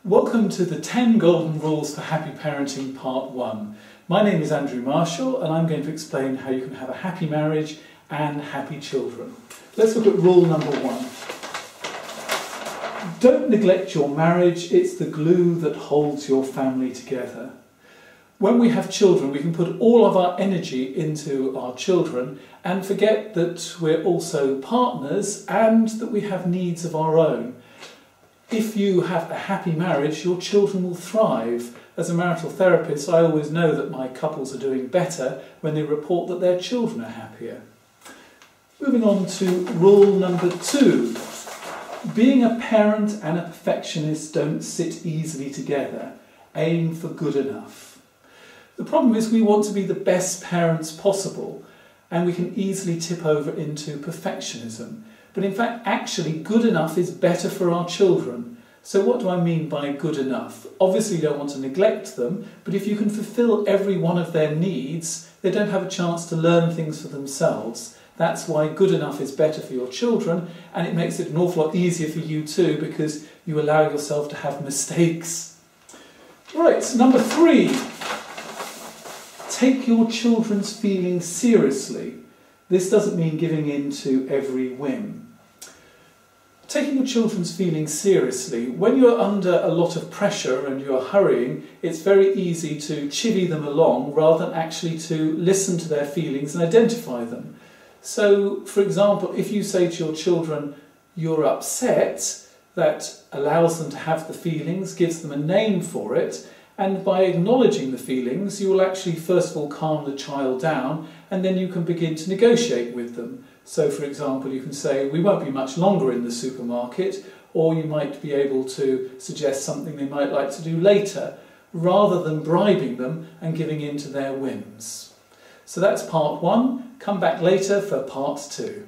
Welcome to the 10 Golden Rules for Happy Parenting Part 1. My name is Andrew Marshall and I'm going to explain how you can have a happy marriage and happy children. Let's look at rule number 1. Don't neglect your marriage, it's the glue that holds your family together. When we have children, we can put all of our energy into our children and forget that we're also partners and that we have needs of our own. If you have a happy marriage, your children will thrive. As a marital therapist, I always know that my couples are doing better when they report that their children are happier. Moving on to rule number 2. Being a parent and a perfectionist don't sit easily together. Aim for good enough. The problem is we want to be the best parents possible, and we can easily tip over into perfectionism. But in fact, actually, good enough is better for our children. So what do I mean by good enough? Obviously, you don't want to neglect them, but if you can fulfill every one of their needs, they don't have a chance to learn things for themselves. That's why good enough is better for your children, and it makes it an awful lot easier for you too, because you allow yourself to have mistakes. Right, number 3. Take your children's feelings seriously. This doesn't mean giving in to every whim. Taking your children's feelings seriously, when you're under a lot of pressure and you're hurrying, it's very easy to chivvy them along rather than actually to listen to their feelings and identify them. So, for example, if you say to your children, you're upset, that allows them to have the feelings, gives them a name for it, and by acknowledging the feelings, you will actually first of all calm the child down, and then you can begin to negotiate with them. So, for example, you can say, we won't be much longer in the supermarket, or you might be able to suggest something they might like to do later, rather than bribing them and giving in to their whims. So that's part 1. Come back later for part 2.